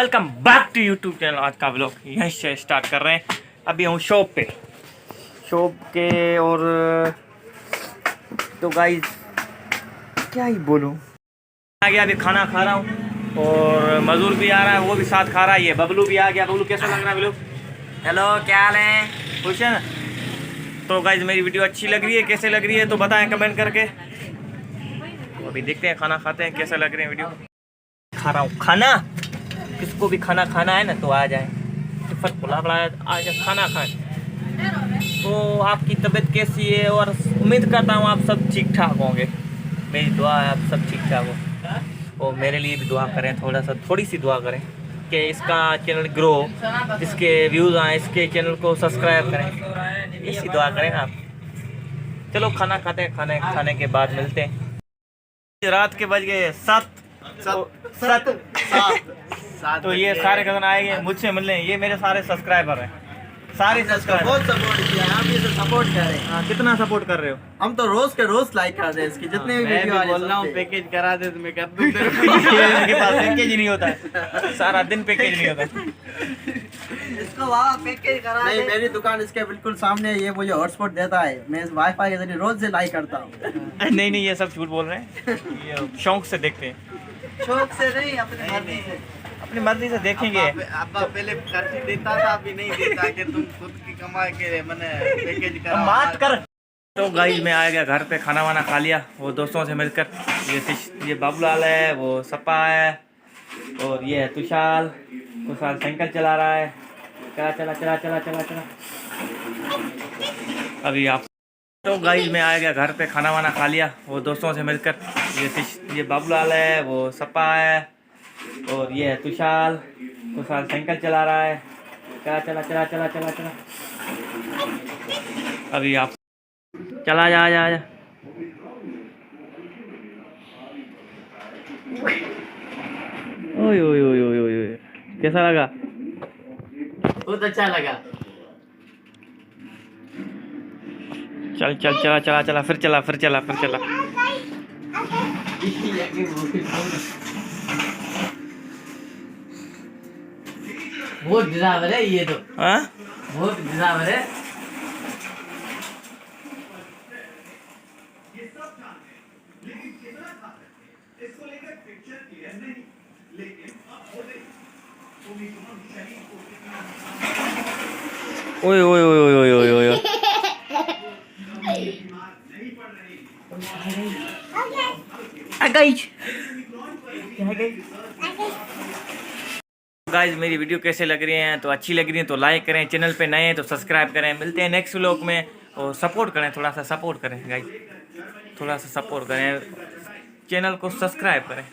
Welcome back to YouTube channel. आज का vlog यहीं से स्टार्ट कर रहे हैं। अभी हूँ शॉप के और तो गाइस क्या ही बोलूँ, आ गया अभी खाना खा रहा हूँ और मजदूर भी आ रहा है, वो भी साथ खा रहा है। ये बबलू भी आ गया। बबलू कैसा लग रहा है? बबलू हेलो, क्या हाल है? खुश है ना? तो गाइस मेरी वीडियो अच्छी लग रही है, कैसे लग रही है तो बताएं कमेंट करके। तो अभी देखते हैं, खाना खाते हैं, कैसा लग रही है वीडियो। खा रहा हूँ खाना, किसको भी खाना खाना है ना तो आ जाए। टिफिन खुला पड़ा है, आ जाए खाना खाएं। तो आपकी तबीयत कैसी है? और उम्मीद करता हूँ आप सब ठीक ठाक होंगे। मेरी दुआ है आप सब ठीक ठाक हो और मेरे लिए भी दुआ करें, थोड़ी सी दुआ करें कि इसका चैनल ग्रो, इसके व्यूज़ आए, इसके चैनल को सब्सक्राइब करें, इसी दुआ करें आप। चलो खाना खाते हैं, खाने के बाद मिलते हैं। रात के बज गए 7। तो ये सारे कजन आएंगे मुझसे मिलने। ये मेरे सारे सब्सक्राइबर हैं, सारे सब्सक्राइबर। बहुत सपोर्ट किया, हम इसे सपोर्ट कर रहे हैं। हाँ, कितना सपोर्ट कर रहे हो? हम तो रोज के रोज लाइक कर रहे हैं इसकी जितने भी वीडियो आ बोल रहा हूँ पैकेज करा दे तो मैं कर दूँ। मेरे पास पैकेज ही नहीं होता है, सारा दिन पैकेज नहीं होता। इसको वहाँ पैकेज करा नहीं, मेरी दुकान इसके बिल्कुल सामने है। ये मुझे हॉटस्पॉट देता है, मैं इस वाईफाई के जरिए रोज से लाइक करता हूँ। नहीं, ये सब झूठ बोल रहे हैं, ये शौक से देखते हैं। शौक से नहीं, अपनी मर्जी से। अपनी मर्जी से देखेंगे। अब्बा पहले खर्ची देता था, अभी नहीं देता कि तुम खुद की कमा के मैंने पैकेज करा। बात कर। तो गाइस मैं आ गया घर पे, खाना वाना खा लिया वो दोस्तों से मिलकर। ये बाबूलाल है, वो सपा है और ये है तुषार साइकिल चला रहा है। चला। अभी आप तो गाइस मैं आ गया घर पे, खाना वाना खा लिया वो दोस्तों से मिलकर। ये बाबूलाल है, वो सपा है और ये है तुषार साइकिल चला रहा है। चला। अभी आप चला जा। ओए कैसा लगा? बहुत अच्छा लगा। चला फिर चला। बहुत ड्राइवर है ये तो। हाँ, बहुत ड्राइवर है। ओए गाइस मेरी वीडियो कैसे लग रही हैं? तो अच्छी लग रही है तो लाइक करें, चैनल पे नए हैं तो सब्सक्राइब करें। मिलते हैं नेक्स्ट व्लॉग में और सपोर्ट करें, थोड़ा सा सपोर्ट करें गाइस, थोड़ा सा सपोर्ट करें, चैनल को सब्सक्राइब करें।